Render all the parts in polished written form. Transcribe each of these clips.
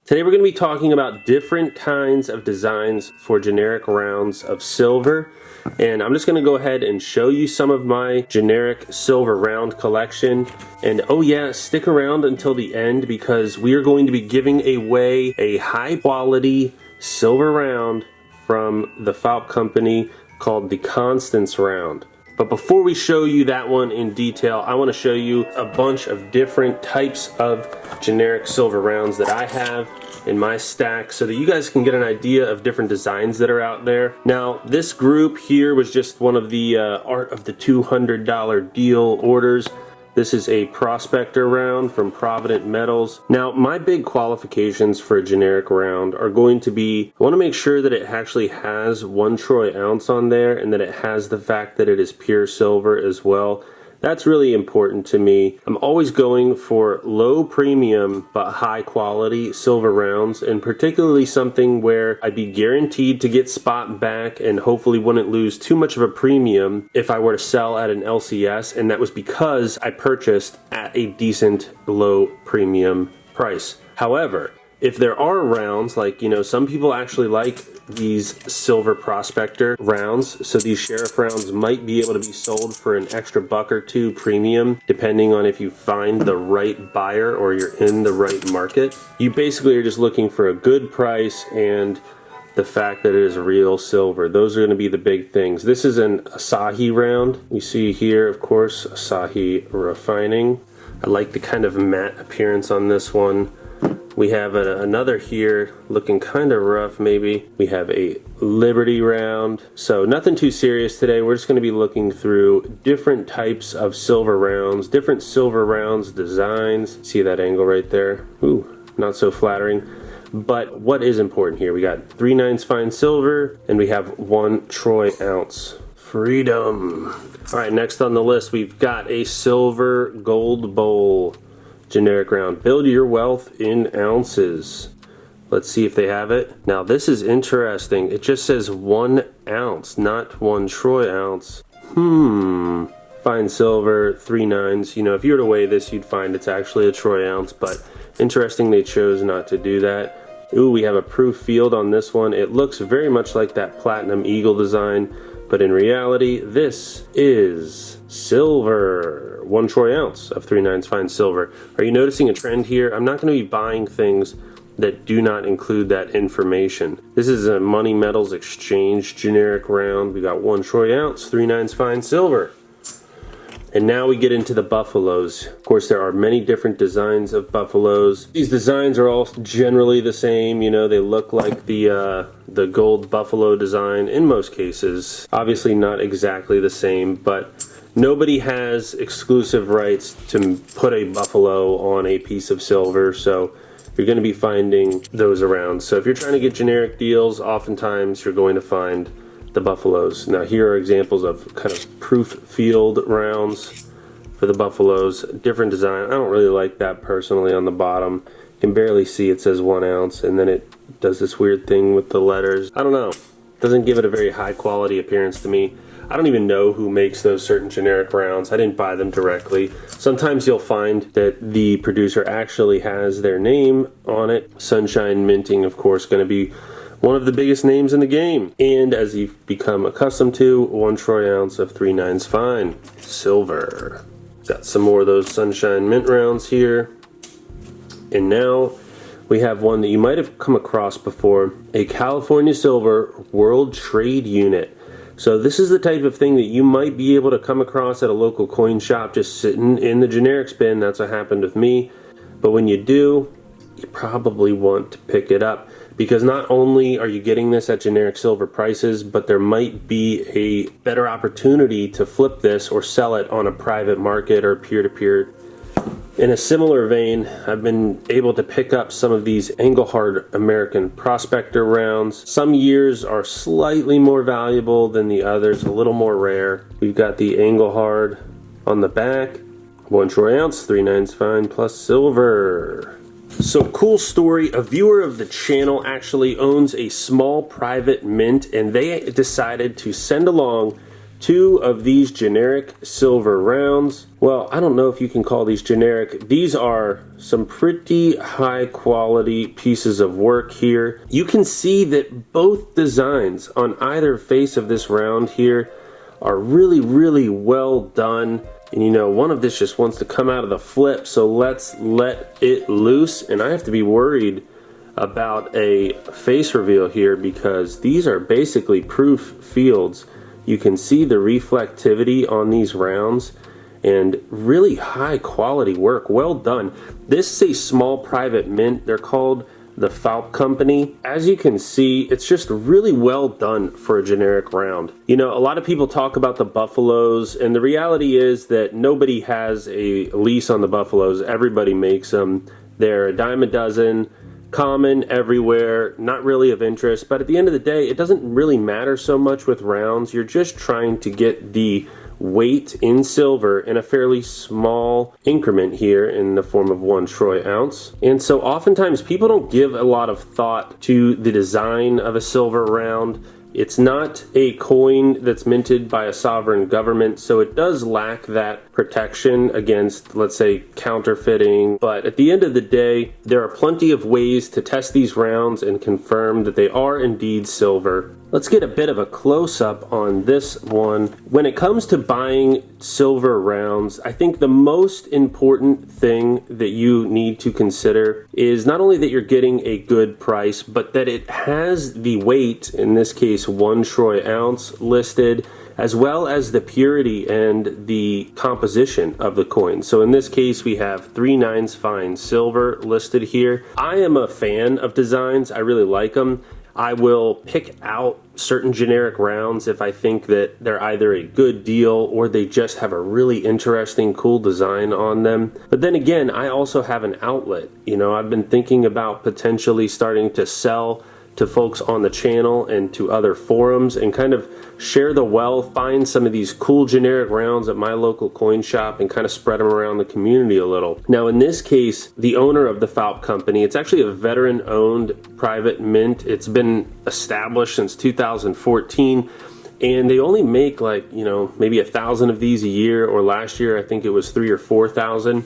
Today we're going to be talking about different kinds of designs for generic rounds of silver, and I'm just going to go ahead and show you some of my generic silver round collection. And oh yeah, stick around until the end because we are going to be giving away a high quality silver round from the Phaup company called the Constance round. But before we show you that one in detail, I want to show you a bunch of different types of generic silver rounds that I have in my stack so that you guys can get an idea of different designs that are out there. Now, this group here was just one of the Art of the $200 deal orders. This is a prospector round from Provident Metals. Now, my big qualifications for a generic round are going to be, I want to make sure that it actually has 1 troy ounce on there and that it has the fact that it is pure silver as well. That's really important to me. I'm always going for low premium but high quality silver rounds, and particularly something where I'd be guaranteed to get spot back and hopefully wouldn't lose too much of a premium if I were to sell at an LCS, and that was because I purchased at a decent low premium price. However, if there are rounds, like, you know, some people actually like these silver prospector rounds, so these sheriff rounds might be able to be sold for an extra $1 or $2 premium, depending on if you find the right buyer or you're in the right market. You basically are just looking for a good price and the fact that it is real silver. Those are going to be the big things. This is an Asahi round. You see here, of course, Asahi refining. I like the kind of matte appearance on this one. We have another here looking kind of rough maybe. We have a Liberty round. So nothing too serious today. We're just going to be looking through different types of silver rounds, different silver rounds designs. See that angle right there? Ooh, not so flattering. But what is important here? We got 3/9 fine silver and we have 1 troy ounce. Freedom. All right, next on the list we've got a silver gold bowl generic round. Build your wealth in ounces. Let's see if they have it. Now this is interesting. It just says 1 ounce, not 1 troy ounce. Fine silver, 3/9. You know, if you were to weigh this, you'd find it's actually a troy ounce, but interesting they chose not to do that. Ooh, we have a proof field on this one. It looks very much like that platinum eagle design, but in reality, this is silver. 1 troy ounce of 3/9 fine silver. Are you noticing a trend here? I'm not going to be buying things that do not include that information. This is a Money Metals Exchange generic round. We got 1 troy ounce, 3/9 fine silver. And now we get into the buffaloes. Of course, there are many different designs of buffaloes. These designs are all generally the same. You know, they look like the gold buffalo design in most cases. Obviously not exactly the same, but nobody has exclusive rights to put a buffalo on a piece of silver, so you're going to be finding those around. So if you're trying to get generic deals, oftentimes you're going to find the buffaloes. Now here are examples of kind of proof field rounds for the buffaloes. Different design. I don't really like that personally on the bottom. You can barely see it says 1 ounce, and then it does this weird thing with the letters. I don't know. Doesn't give it a very high quality appearance to me. I don't even know who makes those certain generic rounds. I didn't buy them directly. Sometimes you'll find that the producer actually has their name on it. Sunshine Minting, of course, going to be one of the biggest names in the game. And as you've become accustomed to, 1 troy ounce of 3/9 fine silver. Got some more of those Sunshine Mint rounds here. And now we have one that you might have come across before, a California Silver World Trade Unit. So this is the type of thing that you might be able to come across at a local coin shop just sitting in the generics bin. That's what happened with me. But when you do, you probably want to pick it up, because not only are you getting this at generic silver prices, but there might be a better opportunity to flip this or sell it on a private market or peer-to-peer. In a similar vein, I've been able to pick up some of these Engelhard American Prospector rounds. Some years are slightly more valuable than the others, a little more rare. We've got the Engelhard on the back, 1 troy ounce, 3/9 fine plus silver. So cool story, a viewer of the channel actually owns a small private mint, and they decided to send along 2 of these generic silver rounds. Well, I don't know if you can call these generic. These are some pretty high quality pieces of work here. You can see that both designs on either face of this round here are really, really well done. And you know, one of this just wants to come out of the flip, so let's let it loose. And I have to be worried about a face reveal here because these are basically proof fields. You can see the reflectivity on these rounds and really high quality work. Well done. This is a small private mint. They're called the Phaup company. As you can see, it's just really well done for a generic round. You know, a lot of people talk about the Buffaloes, and the reality is that nobody has a lease on the Buffaloes. Everybody makes them. They're a dime a dozen, common everywhere, not really of interest, but at the end of the day, it doesn't really matter so much with rounds. You're just trying to get the weight in silver in a fairly small increment here in the form of 1 troy ounce. And so oftentimes people don't give a lot of thought to the design of a silver round. It's not a coin that's minted by a sovereign government, so it does lack that protection against, let's say, counterfeiting. But at the end of the day, there are plenty of ways to test these rounds and confirm that they are indeed silver. Let's get a bit of a close-up on this one. When it comes to buying silver rounds, I think the most important thing that you need to consider is not only that you're getting a good price, but that it has the weight, in this case 1 troy ounce listed, as well as the purity and the composition of the coin. So in this case, we have 3/9 fine silver listed here. I am a fan of designs. I really like them. I will pick out certain generic rounds if I think that they're either a good deal or they just have a really interesting, cool design on them. But then again, I also have an outlet. You know, I've been thinking about potentially starting to sell to folks on the channel and to other forums and kind of share the wealth, find some of these cool generic rounds at my local coin shop and kind of spread them around the community a little. Now in this case, the owner of the Phaup company, it's actually a veteran owned private mint. It's been established since 2014 and they only make like, you know, maybe 1,000 of these a year, or last year I think it was 3,000 or 4,000.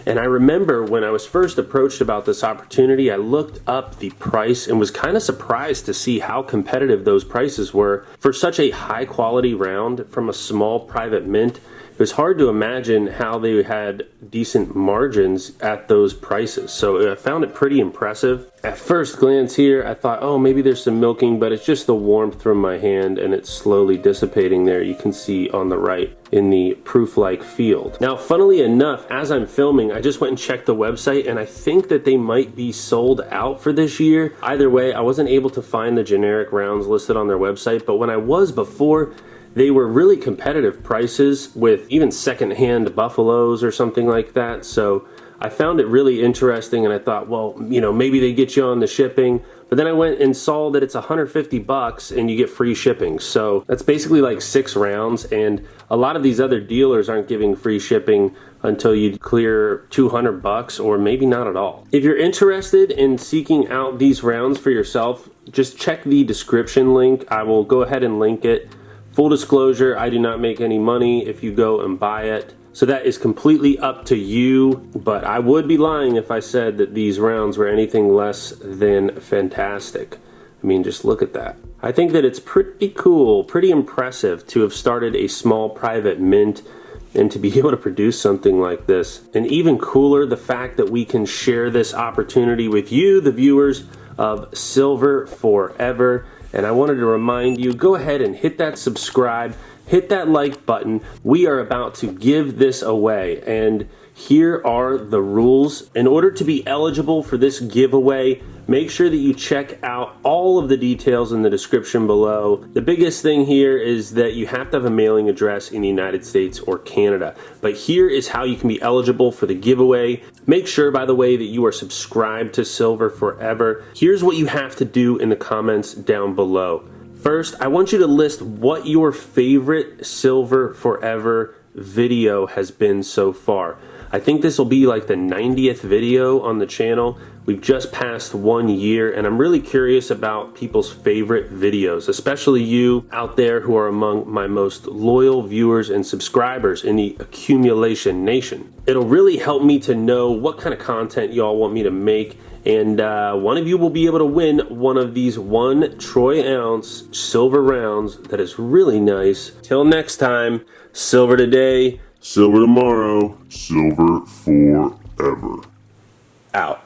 And I remember when I was first approached about this opportunity, I looked up the price and was kind of surprised to see how competitive those prices were for such a high quality round from a small private mint. It was hard to imagine how they had decent margins at those prices. So I found it pretty impressive. At first glance here, I thought, oh, maybe there's some milking, but it's just the warmth from my hand and it's slowly dissipating there. You can see on the right in the proof-like field. Now, funnily enough, as I'm filming, I just went and checked the website and I think that they might be sold out for this year. Either way, I wasn't able to find the generic rounds listed on their website, but when I was before, they were really competitive prices with even secondhand Buffaloes or something like that. So I found it really interesting and I thought, well, you know, maybe they get you on the shipping. But then I went and saw that it's $150 and you get free shipping. So that's basically like 6 rounds. And a lot of these other dealers aren't giving free shipping until you clear $200 or maybe not at all. If you're interested in seeking out these rounds for yourself, just check the description link. I will go ahead and link it. Full disclosure, I do not make any money if you go and buy it. So that is completely up to you, but I would be lying if I said that these rounds were anything less than fantastic. I mean, just look at that. I think that it's pretty cool, pretty impressive to have started a small private mint and to be able to produce something like this. And even cooler, the fact that we can share this opportunity with you, the viewers of Silver Forever. And I wanted to remind you, go ahead and hit that subscribe, hit that like button. We are about to give this away, and here are the rules. In order to be eligible for this giveaway, make sure that you check out all of the details in the description below. The biggest thing here is that you have to have a mailing address in the United States or Canada. But here is how you can be eligible for the giveaway. Make sure, by the way, that you are subscribed to Silver Forever. Here's what you have to do in the comments down below. First, I want you to list what your favorite Silver Forever video has been so far. I think this will be like the 90th video on the channel. We've just passed 1 year, and I'm really curious about people's favorite videos, especially you out there who are among my most loyal viewers and subscribers in the Accumulation Nation. It'll really help me to know what kind of content y'all want me to make, and one of you will be able to win one of these 1 troy ounce silver rounds that is really nice. Till next time, silver today, silver tomorrow, silver forever. out.